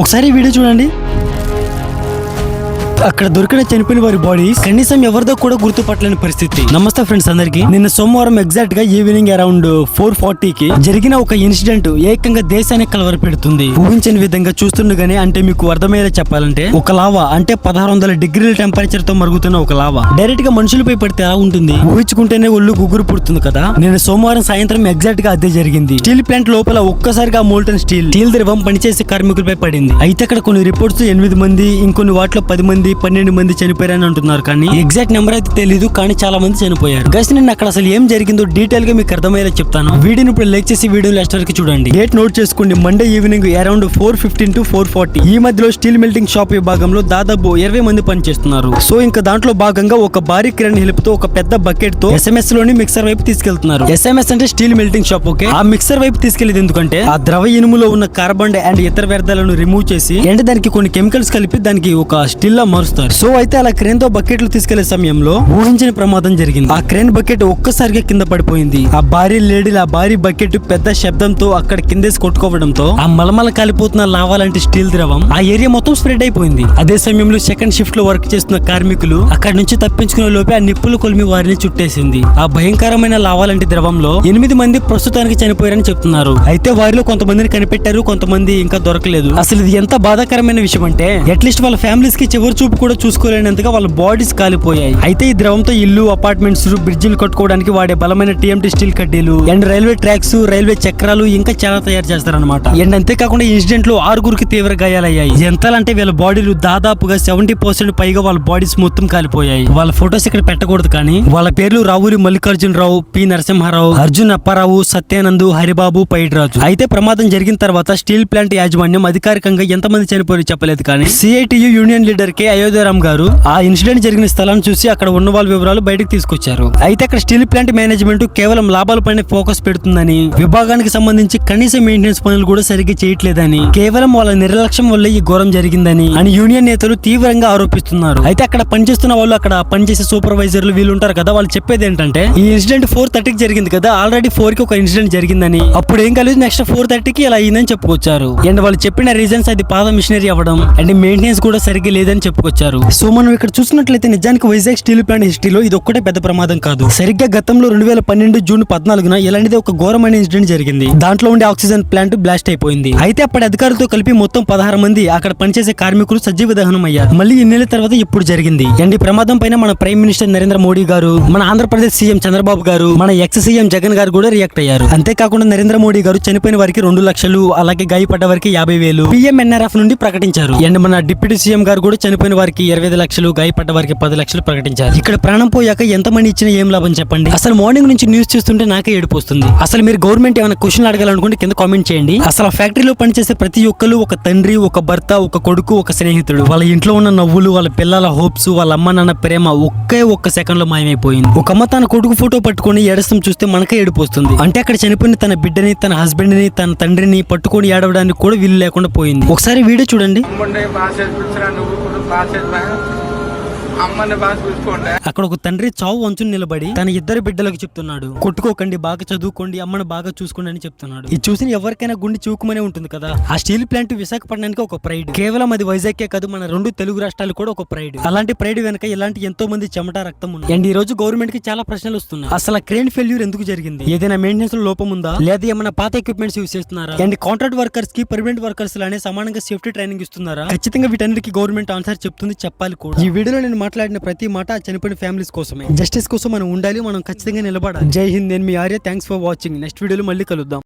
ఒకసారి వీడియో చూడండి. అక్కడ దొరికిన చనిపోయిన వారి బాడీస్ కనీసం ఎవరిదో కూడా గుర్తుపట్టలేని పరిస్థితి. నమస్తే ఫ్రెండ్స్ అందరికి. నిన్న సోమవారం ఎగ్జాక్ట్ గా ఈవినింగ్ అరౌండ్ 4:40 కి జరిగిన ఒక ఇన్సిడెంట్ ఏకంగా దేశానికి కలవర పెడుతుంది. ఊహించని విధంగా చూస్తుండగానే, అంటే మీకు అర్థమయ్యేలా చెప్పాలంటే, ఒక లావా అంటే 1600 డిగ్రీల టెంపరేచర్ తో మరుగుతున్న ఒక లావా డైరెక్ట్ గా మనుషులపై పడితే ఎలా ఉంటుంది? ఊహించుకుంటేనే ఒళ్ళు గుగ్గురు పుడుతుంది కదా. నిన్న సోమవారం సాయంత్రం ఎగ్జాక్ట్ గా అదే జరిగింది. స్టీల్ ప్లాంట్ లోపల ఒక్కసారిగా మోల్టన్ స్టీల్ ద్రవం పనిచేసే కార్మికులపై పడింది. అయితే అక్కడ కొన్ని రిపోర్ట్స్ 8 మంది, ఇంకొన్ని వాటిలో 10 మంది 12 మంది చనిపోయారని అంటున్నారు. కానీ ఎగ్జాక్ట్ నెంబర్ అయితే తెలియదు, కానీ చాలా మంది చనిపోయారు. గైస్, నిన్న అక్కడ అసలు ఏం జరిగిందో డీటెయిల్ గా మీకు అర్థమయ్యేలా చెప్తాను. వీడియోని ఇప్పుడు లైక్ చేసి వీడియో లాస్ట్ వరకు చూడండి. డేట్ నోట్ చేసుకోండి. మండే ఈవినింగ్ అరౌండ్ 4:15 to 4:40 ఈ మధ్యలో స్టీల్ మెల్టింగ్ షాప్ విభాగంలో దాదాపు 20 మంది పనిచేస్తున్నారు. సో ఇంకా దాంట్లో భాగంగా ఒక భారీ క్రేన్ హెల్ప్ తో ఒక పెద్ద బకెట్ తో SMS లోని మిక్సర్ వైపు తీసుకెళ్తున్నారు. SMS అంటే స్టీల్ మెల్టింగ్ షాప్. ఓకే, ఆ మిక్సర్ వైపు తీసుకెళ్లేది ఎందుకంటే ఆ ద్రవ ఇనుములో ఉన్న కార్బన్ అండ్ ఇతర వ్యర్థాలను రిమూవ్ చేసి అంటే దానికి కొన్ని కెమికల్స్ కలిపి దానికి ఒక స్టీల్ లా మారుస్తారు. సో అయితే అలా క్రేన్ తో బకెట్లు తీసుకెళ్లే సమయంలో ఊహించిన ప్రమాదం జరిగింది. ఆ క్రేన్ బకెట్ ఒక్కసారిగా కింద పడిపోయింది. ఆ భారీ లేడీలు ఆ భారీ బకెట్ పెద్ద శబ్దంతో అక్కడ కిందేసి కొట్టుకోవడంతో ఆ మలమల కాలిపోతున్న లావా లాంటి స్టీల్ ద్రవం ఆ ఏరియా మొత్తం స్ప్రెడ్ అయిపోయింది. అదే సమయంలో సెకండ్ షిఫ్ట్ లో వర్క్ చేస్తున్న కార్మికులు అక్కడి నుంచి తప్పించుకునే లోపే ఆ నిప్పులు కొలిమి వారిని చుట్టేసింది. ఆ భయంకరమైన లావా లాంటి ద్రవంలో 8 మంది ప్రస్తుతానికి చనిపోయారని చెప్తున్నారు. అయితే వారిలో కొంతమందిని కనిపెట్టారు, కొంతమంది ఇంకా దొరకలేదు. అసలు ఇది ఎంత బాధాకరమైన విషయం అంటే, అట్లీస్ట్ వాళ్ళ ఫ్యామిలీస్ కి చివరి చూపు కూడా చూసుకోలేనంతగా వాళ్ళ బాడీస్ కాలిపోయాయి. అయితే ఈ ద్రవంతో ఇల్లు, అపార్ట్మెంట్స్, బ్రిడ్జిలు కట్టుకోవడానికి వాడే బలమైన TMT స్టీల్ కడ్డీలు అండ్ రైల్వే ట్రాక్స్, రైల్వే చక్రాలు ఇంకా చాలా తయారు చేస్తారన్నమాట. అండ్ అంతేకాకుండా ఈ ఇన్సిడెంట్ లో 6 తీవ్ర గాయాలయ్యాయి. ఎంతలంటే వీళ్ళ బాడీలు దాదాపుగా 70% పైగా వాళ్ళ బాడీస్ మొత్తం కాలిపోయాయి. వాళ్ళ ఫొటోస్ ఇక్కడ పెట్టకూడదు, కానీ వాళ్ళ పేర్లు రావురి మల్లికార్జున రావు, పి నరసింహారావు, అర్జున్ అప్పారావు, సత్యానంద్, హరిబాబు, పైడిరాజు. అయితే ప్రమాదం జరిగిన తర్వాత స్టీల్ ప్లాంట్ యాజమాన్యం అధికారికంగా ఎంతమంది చనిపోయారో చెప్పలేదు. కానీ CITU union leader K Ayodhyaram గారు ఆ ఇన్సిడెంట్ జరిగిన స్థలాన్ని చూసి అక్కడ ఉన్న వాళ్ళ వివరాలు బయటకు తీసుకొచ్చారు. అయితే అక్కడ స్టీల్ ప్లాంట్ మేనేజ్మెంట్ కేవలం లాభాల పైన ఫోకస్ పెడుతుందని, విభాగానికి సంబంధించి కనీస మెయింటెనెన్స్ పనులు కూడా సరిగ్గా చేయట్లేదని, కేవలం వాళ్ళ నిర్లక్ష్యం వల్ల ఈ ఘోరం జరిగిందని అని యూనియన్ నేతలు తీవ్రంగా ఆరోపిస్తున్నారు. అయితే అక్కడ పనిచేస్తున్న వాళ్ళు, అక్కడ పనిచేసే సూపర్వైజర్లు వీళ్ళు ఉంటారు కదా, వాళ్ళు చెప్పేది ఏంటంటే, ఈ ఇన్సిడెంట్ 4:30కి జరిగింది కదా, ఆల్రెడీ 4కి ఒక ఇన్సిడెంట్ జరిగిందని, అప్పుడు ఏం కాలేదు, నెక్స్ట్ 4:30కి ఇలా అయిందని చెప్పుకొచ్చారు. అండ్ వాళ్ళు చెప్పిన రీజన్స్ అది పాత మిషనరీ అవ్వడం అండ్ మెయింటెనెన్స్ కూడా సరిగ్గా లేదని చెప్పుకొచ్చారు. సో మనం ఇక్కడ చూసినట్లయితే నిజానికి వైజాగ్ స్టీల్ ప్లాంట్ హిస్టరీలో ఇది ఒక్కటే పెద్ద ప్రమాదం కాదు. సరిగ్గా గతంలో 2012 జూన్ 14న ఇలాంటిది ఒక ఘోరమైన ఇన్సిడెంట్ జరిగింది. దాంట్లో ఉండే ఆక్సిజన్ ప్లాంట్ బ్లాస్ట్ అయిపోయింది. అయితే అప్పటి అధికారులతో కలిపి మొత్తం 16 మంది అక్కడ పనిచేసే కార్మికులు సజీవ దహనం అయ్యారు. మళ్ళీ ఇన్నేళ్ల తర్వాత ఇప్పుడు జరిగింది. అండ్ ఈ ప్రమాదం పైన మన ప్రైమ్ మినిస్టర్ నరేంద్ర మోడీ గారు, మన ఆంధ్రప్రదేశ్ సీఎం చంద్రబాబు గారు, మన ఎక్స్ సీఎం జగన్ గారు కూడా రియాక్ట్ అయ్యారు. అంతేకాకుండా నరేంద్ర మోడీ గారు చనిపోయిన వారికి 2 లక్షలు, అలాగే గాయపడ్డ వారికి 50,000 PMNRF నుండి ప్రకటించారు. అండ్ మన డిప్యూటీ సీఎం గారు కూడా చనిపోయిన వారికి 25 లక్షలు, గాయపడ్డ వారికి 10 లక్షలు ప్రకటించారు. ఇక్కడ ప్రాణం పోయాక ఎంత మనీ ఇచ్చినా ఏం లాభం చెప్పండి? అసలు మార్నింగ్ నుంచి న్యూస్ చూస్తుంటే నాకే ఏడుపు వస్తుంది. అసలు మీరు గవర్నమెంట్ ఏమైనా క్వశ్చన్ అడగాలనుకుంటే కింద కామెంట్ చేయండి. అసలు ఫ్యాక్టరీలో పనిచేసే ప్రతి ఒక్కరు ఒక తండ్రి, ఒక భర్త, ఒక కొడుకు, ఒక స్నేహితుడు. వాళ్ళ ఇంట్లో ఉన్న నవ్వులు, వాళ్ళ పిల్లల హోప్స్, వాళ్ళ అమ్మ నాన్న ప్రేమ ఒక్క సెకండ్ లో మాయమైపోయింది. ఒక అమ్మ తన కొడుకు ఫోటో పట్టుకొని ఏడస్తం చూస్తే మనకే ఏడుపు వస్తుంది. అంటే అక్కడ చనిపోయిన తన బిడ్డని, తన హస్బెండ్ ని, తన తండ్రిని పట్టుకొని ఏడవడానికి కూడా వీలు లేకుండా పోయింది. ఒకసారి వీడియో చూడండి. అక్కడ ఒక తండ్రి చావు వంచుని నిలబడి తన 2 బిడ్డలకు చెప్తున్నాడు, కొట్టుకోకండి, బాగా చదువుకోండి, అమ్మను బాగా చూసుకోండి అని చెప్తున్నాడు. ఇది చూసిన ఎవరికైనా గుండె చూకుమనే ఉంటుంది కదా. ఆ స్టీల్ ప్లాంట్ విశాఖపట్నానికి ఒక ప్రైడ్. కేవలం అది వైజాగ్కే కాదు, మన 2 తెలుగు రాష్ట్రాలు కూడా ఒక ప్రైడ్. అలాంటి ప్రైడ్ వెనక ఇలాంటి ఎంతో మంది చెమట, రక్తం ఉంది. అండ్ ఈ రోజు గవర్నమెంట్ కి చాలా ప్రశ్నలు వస్తున్నాయి. అసలు క్రేన్ ఫెయిల్యూర్ ఎందుకు జరిగింది? ఏదైనా మెయింటెనెన్స్ లో లోపం ఉందా, లేదా ఏమైనా పాత ఎక్విప్మెంట్స్ యూస్ చేస్తున్నారా? అండ్ కాంట్రాక్ట్ వర్కర్స్ కి పర్మనెంట్ వర్కర్స్ లానే సమానంగా సేఫ్టీ ట్రైనింగ్ ఇస్తున్నారా? ఖచ్చితంగా వీటన్నిటికీ గవర్నమెంట్ ఆన్సర్ చెప్తుంది, చెప్పాలి కూడా. ఈ వీడియోలో నేను మాట్లాడిన ప్రతి మాట చనిపోయిన ఫ్యామిలీస్ కోసమే. జస్టిస్ కోసం మనం ఉండాలి, మనం ఖచ్చితంగా నిలబడాలి. జై హింద్. నేను మీ Arya. Thanks for watching. Next వీడియోలో మళ్ళీ కలుద్దాం.